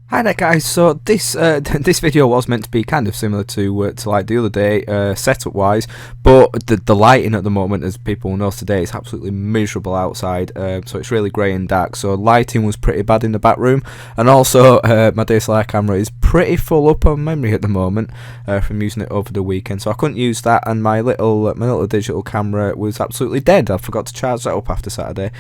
Hi there guys, so this this video was meant to be kind of similar to like the other day setup wise, but the lighting at the moment, as people will know today, is absolutely miserable outside, so it's really grey and dark, so lighting was pretty bad in the back room, and also my DSLR camera is pretty full up on memory at the moment from using it over the weekend, so I couldn't use that, and my little digital camera was absolutely dead. I forgot to charge that up after Saturday,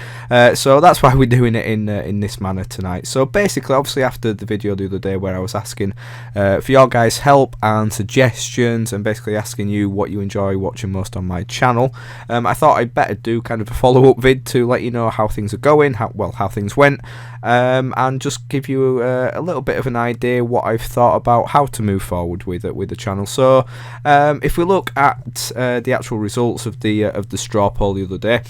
so that's why we're doing it in this manner tonight. So basically, obviously after the video the other day where I was asking for your guys' help and suggestions and basically asking you what you enjoy watching most on my channel, I thought I'd better do kind of a follow-up vid to let you know how things are going, how things went, and just give you a little bit of an idea what I've thought about how to move forward with the channel. So if we look at the actual results of the straw poll the other day,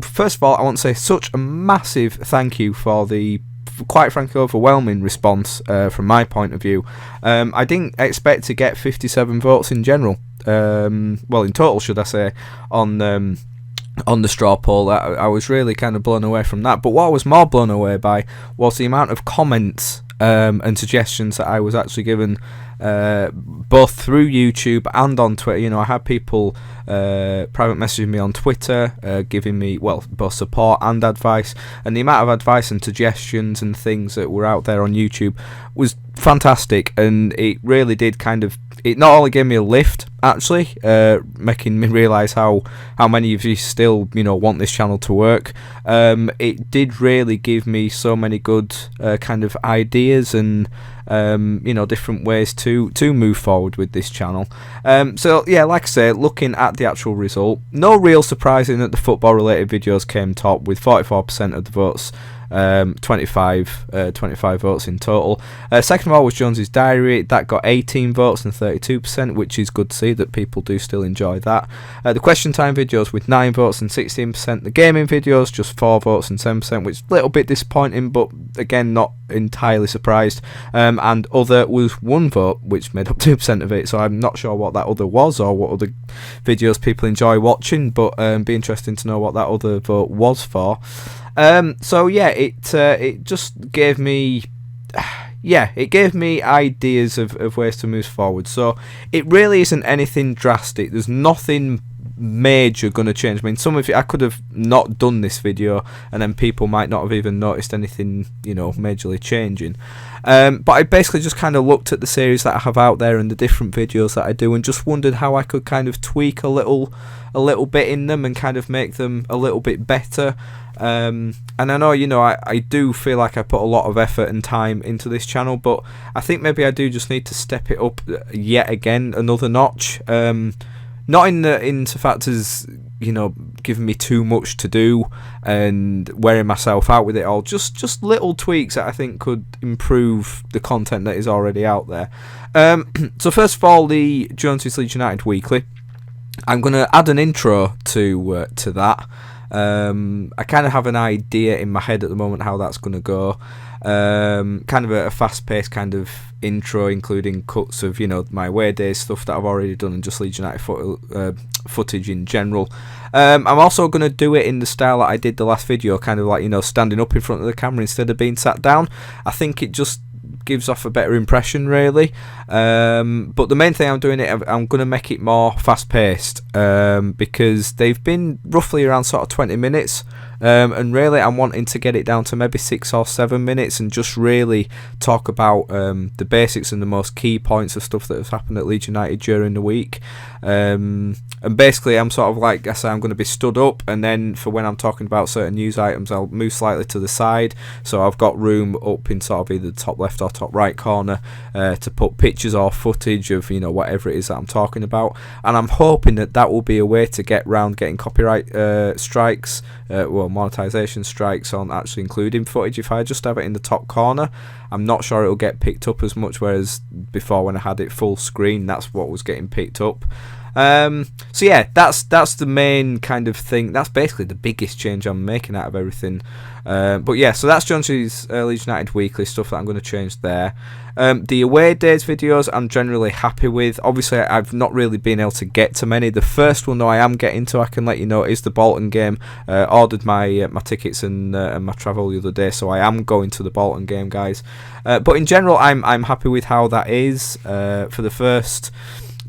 first of all, I want to say such a massive thank you for the quite frankly overwhelming response from my point of view. I didn't expect to get 57 votes in general, in total should I say, on the straw poll. I was really kind of blown away from that, but what I was more blown away by was the amount of comments and suggestions that I was actually given both through YouTube and on Twitter. You know, I had people private messaging me on Twitter, giving me both support and advice, and the amount of advice and suggestions and things that were out there on YouTube was fantastic, and it really did it not only gave me a lift actually, making me realise how many of you still want this channel to work. It did really give me so many good kind of ideas and different ways to move forward with this channel. So yeah, like I say, looking at the actual result, no real surprising that the football related videos came top with 44% of the votes. 25 votes in total. Second of all was Jonesy's Diary. That got 18 votes and 32%, which is good to see that people do still enjoy that. The question time videos with 9 votes and 16%. The gaming videos just 4 votes and 7%, which is a little bit disappointing, but again not entirely surprised. And other was 1 vote, which made up 2% of it, so I'm not sure what that other was or what other videos people enjoy watching, but be interesting to know what that other vote was for. So yeah, it just gave me ideas of ways to move forward. So it really isn't anything drastic. There's nothing major going to change. I mean, some of you, I could have not done this video and then people might not have even noticed anything majorly changing. But I basically just kind of looked at the series that I have out there and the different videos that I do and just wondered how I could kind of tweak a little bit in them and kind of make them a little bit better. And I know I do feel like I put a lot of effort and time into this channel, but I think maybe I do just need to step it up yet again another notch. Not into factors giving me too much to do and wearing myself out with it all, just little tweaks that I think could improve the content that is already out there. So first of all, the Jonesy's Leeds United Weekly, I'm going to add an intro to that. I kind of have an idea in my head at the moment how that's going to go. Kind of a fast-paced kind of intro, including cuts of my away days, stuff that I've already done, and just Leeds United footage in general. I'm also going to do it in the style that I did the last video, kind of like standing up in front of the camera instead of being sat down. I think it just gives off a better impression really, but the main thing I'm going to make it more fast paced, because they've been roughly around sort of 20 minutes, and really I'm wanting to get it down to maybe 6 or 7 minutes and just really talk about the basics and the most key points of stuff that has happened at Leeds United during the week. And basically I'm sort of like I say, I'm going to be stood up, and then for when I'm talking about certain news items I'll move slightly to the side, so I've got room up in sort of either the top left or top right corner to put pictures or footage of whatever it is that I'm talking about. And I'm hoping that will be a way to get round getting copyright strikes, monetization strikes on actually including footage. If I just have it in the top corner, I'm not sure it'll get picked up as much, whereas before when I had it full screen, that's what was getting picked up. So yeah, that's the main kind of thing. That's basically the biggest change I'm making out of everything. But yeah, so that's Jonesy's Leeds United Weekly stuff that I'm going to change there. The away days videos I'm generally happy with. Obviously, I've not really been able to get to many. The first one though I am getting to, I can let you know, is the Bolton game. Ordered my tickets and my travel the other day, so I am going to the Bolton game, guys. But in general, I'm happy with how that is. For the first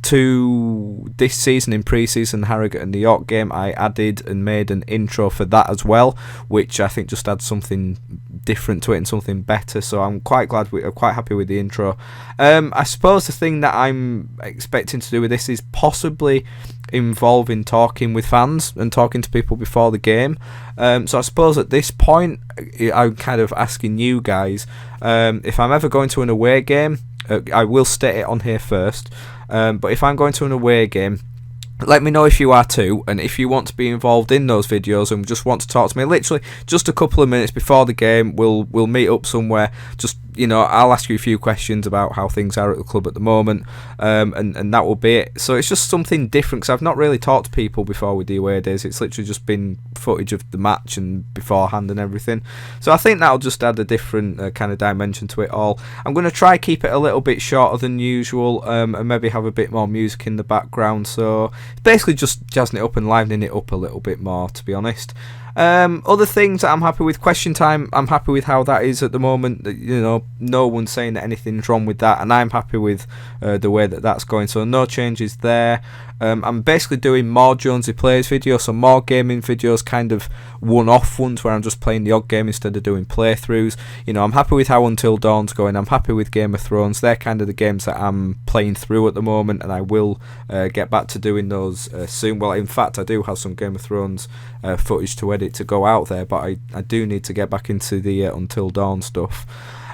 two this season in pre-season, Harrogate and the York game, I added and made an intro for that as well, which I think just adds something different to it and something better. So I'm quite happy with the intro. I suppose the thing that I'm expecting to do with this is possibly involving talking with fans and talking to people before the game. So I suppose at this point I'm kind of asking you guys, if I'm ever going to an away game, I will state it on here first, but if I'm going to an away game, let me know if you are too, and if you want to be involved in those videos and just want to talk to me literally just a couple of minutes before the game, we'll meet up somewhere. Just, you know, I'll ask you a few questions about how things are at the club at the moment, and that will be it. So it's just something different, because I've not really talked to people before with the away days. It's literally just been footage of the match and beforehand and everything. So I think that'll just add a different kind of dimension to it all. I'm going to try keep it a little bit shorter than usual, and maybe have a bit more music in the background. So it's basically just jazzing it up and livening it up a little bit more, to be honest. Other things that I'm happy with, question time, I'm happy with how that is at the moment. You know, no one's saying that anything's wrong with that, and I'm happy with the way that that's going, so no changes there. I'm basically doing more Jonesy Plays videos, so more gaming videos, kind of one-off ones where I'm just playing the odd game instead of doing playthroughs. You know, I'm happy with how Until Dawn's going. I'm happy with Game of Thrones. They're kind of the games that I'm playing through at the moment, and I will get back to doing those soon. Well, in fact, I do have some Game of Thrones footage to edit to go out there, but I do need to get back into the Until Dawn stuff.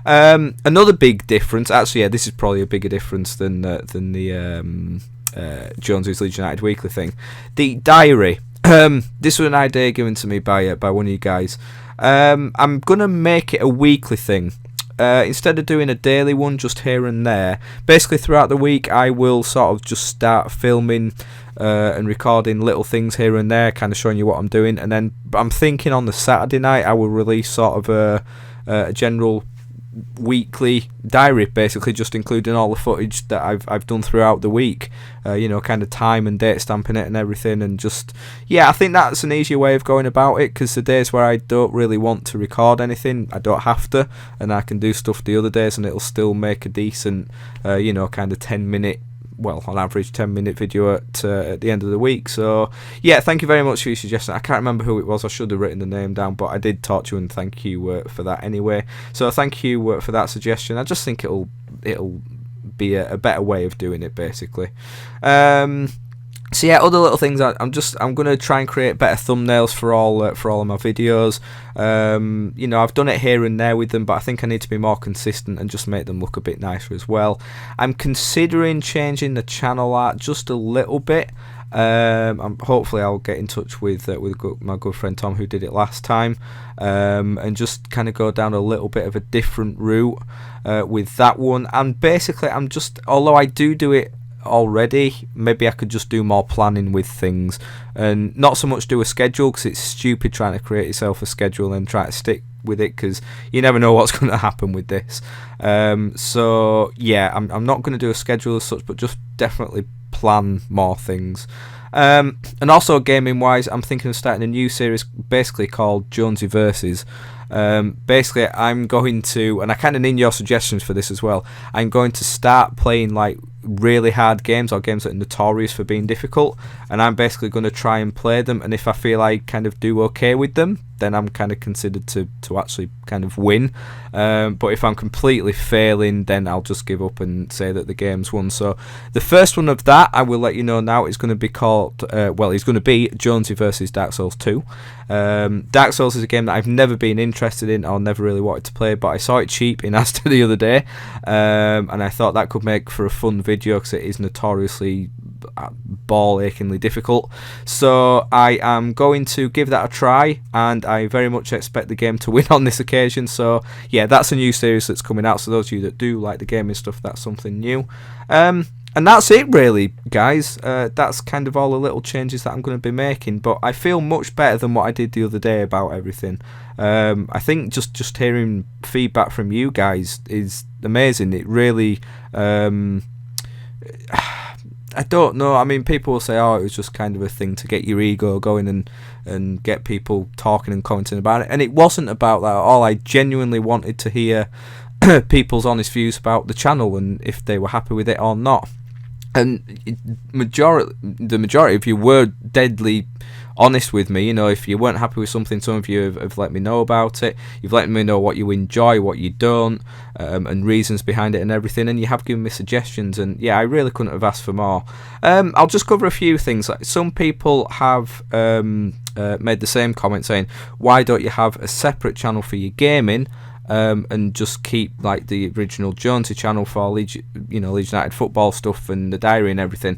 Another big difference, actually, yeah, this is probably a bigger difference than the Jonesy's Leeds United Weekly thing. The diary. This was an idea given to me by one of you guys. I'm gonna make it a weekly thing. Instead of doing a daily one just here and there, basically throughout the week I will sort of just start filming and recording little things here and there, kind of showing you what I'm doing, and then I'm thinking on the Saturday night I will release sort of a general weekly diary, basically just including all the footage that I've done throughout the week, you know, kind of time and date stamping it and everything, and just, yeah, I think that's an easier way of going about it, because the days where I don't really want to record anything, I don't have to, and I can do stuff the other days and it'll still make a decent you know, kind of 10-minute, well, on average 10-minute video at the end of the week. So yeah, thank you very much for your suggestion. I can't remember who it was, I should have written the name down, but I did talk to you and thank you for that anyway. So thank you for that suggestion. I just think it'll be a better way of doing it, basically. So yeah, other little things. I'm gonna try and create better thumbnails for all of my videos. You know, I've done it here and there with them, but I think I need to be more consistent and just make them look a bit nicer as well. I'm considering changing the channel art just a little bit. Hopefully I'll get in touch with my good friend Tom, who did it last time, and just kind of go down a little bit of a different route with that one. And basically, although I do it already, maybe I could just do more planning with things and not so much do a schedule, because it's stupid trying to create yourself a schedule and try to stick with it, because you never know what's going to happen with this. So yeah, I'm not going to do a schedule as such, but just definitely plan more things. And also gaming wise, I'm thinking of starting a new series basically called Jonesy Versus. Basically I'm going to, and I kind of need your suggestions for this as well, I'm going to start playing like really hard games, or games that are notorious for being difficult, and I'm basically going to try and play them, and if I feel I kind of do okay with them, then I'm kind of considered to actually kind of win. But if I'm completely failing, then I'll just give up and say that the game's won. So the first one of that, I will let you know now, is going to be called, it's going to be Jonesy versus Dark Souls 2. Dark Souls is a game that I've never been interested in or never really wanted to play, but I saw it cheap in Asda the other day, and I thought that could make for a fun video, because it is notoriously ball-achingly difficult. So I am going to give that a try, and I very much expect the game to win on this occasion. So yeah, that's a new series that's coming out, so those of you that do like the gaming stuff, that's something new. And that's it really, guys. That's kind of all the little changes that I'm going to be making, but I feel much better than what I did the other day about everything. I think just hearing feedback from you guys is amazing. It really, I don't know. I mean, people will say, "Oh, it was just kind of a thing to get your ego going and get people talking and commenting about it." And it wasn't about that at all. I genuinely wanted to hear people's honest views about the channel and if they were happy with it or not. And the majority of you were deadly honest with me. You know, if you weren't happy with something, some of you have let me know about it. You've let me know what you enjoy, what you don't, and reasons behind it and everything. And you have given me suggestions. And yeah, I really couldn't have asked for more. I'll just cover a few things. Like, some people have made the same comment saying, "Why don't you have a separate channel for your gaming?" And just keep like the original Jonesy channel for Leeds United football stuff and the diary and everything.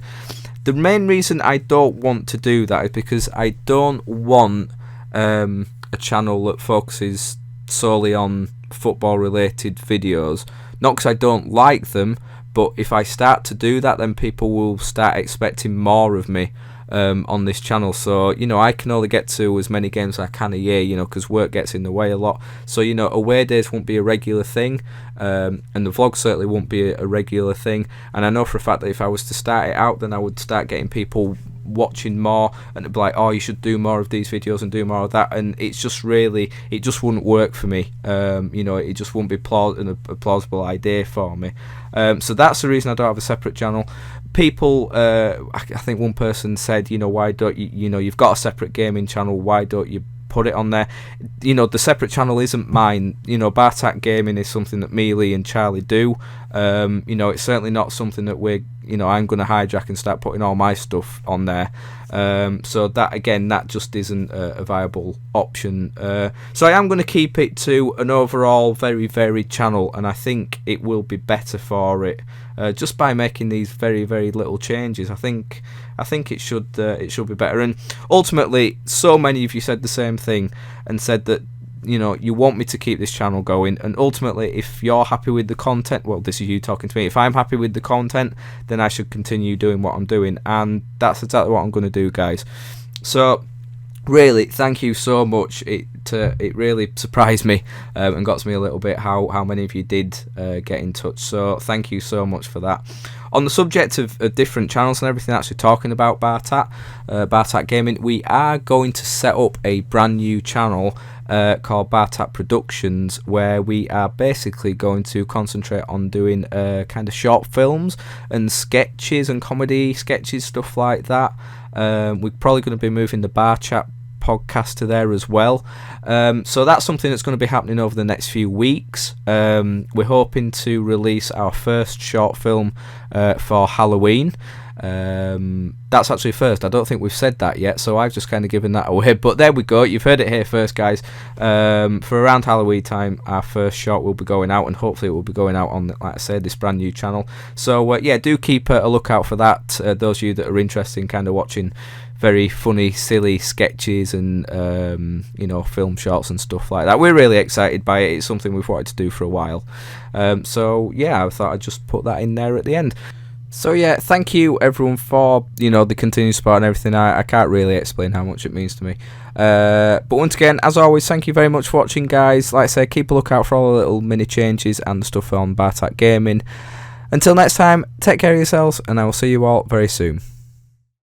The main reason I don't want to do that is because I don't want a channel that focuses solely on football related videos. Not because I don't like them, but if I start to do that, then people will start expecting more of me on this channel. So, you know, I can only get to as many games as I can a year, you know, because work gets in the way a lot. So, you know, away days won't be a regular thing, and the vlog certainly won't be a regular thing. And I know for a fact that if I was to start it out, then I would start getting people watching more, and it'd be like, "Oh, you should do more of these videos and do more of that," and it's just really, it just wouldn't work for me. You know, it just wouldn't be a plausible idea for me. So that's the reason I don't have a separate channel. People, I think one person said, you know, "Why don't you, you know, you've got a separate gaming channel, why don't you put it on there?" You know, the separate channel isn't mine. You know, Bartak Gaming is something that me, Lee and Charlie do. You know, it's certainly not something that I'm going to hijack and start putting all my stuff on there. So that, again, that just isn't a viable option. So I am going to keep it to an overall very varied channel, and I think it will be better for it just by making these very, very little changes. I think it should be better. And ultimately, so many of you said the same thing and said that, you know, you want me to keep this channel going, and ultimately if you're happy with the content, well, this is you talking to me, if I'm happy with the content, then I should continue doing what I'm doing, and that's exactly what I'm going to do, guys. So really, thank you so much. It really surprised me and got to me a little bit how many of you did get in touch, so thank you so much for that. On the subject of different channels and everything, actually talking about Bartak Gaming, we are going to set up a brand new channel called Bartak Productions, where we are basically going to concentrate on doing kind of short films and sketches and comedy sketches, stuff like that. We're probably going to be moving the Bar Chat podcast to there as well. So that's something that's going to be happening over the next few weeks. We're hoping to release our first short film for Halloween. That's actually first. I don't think we've said that yet, so I've just kind of given that away, but there we go. You've heard it here first, guys. For around Halloween time, our first short will be going out, and hopefully it will be going out on, like I said, this brand new channel. So yeah, do keep a lookout for that. Those of you that are interested in kind of watching very funny, silly sketches and you know, film shorts and stuff like that, we're really excited by it. It's something we've wanted to do for a while. So yeah, I thought I'd just put that in there at the end. So yeah, thank you everyone for, you know, the continued support and everything. I can't really explain how much it means to me. But once again, as always, thank you very much for watching, guys. Like I said, keep a lookout for all the little mini changes and the stuff on Bartak Gaming. Until next time, take care of yourselves, and I will see you all very soon.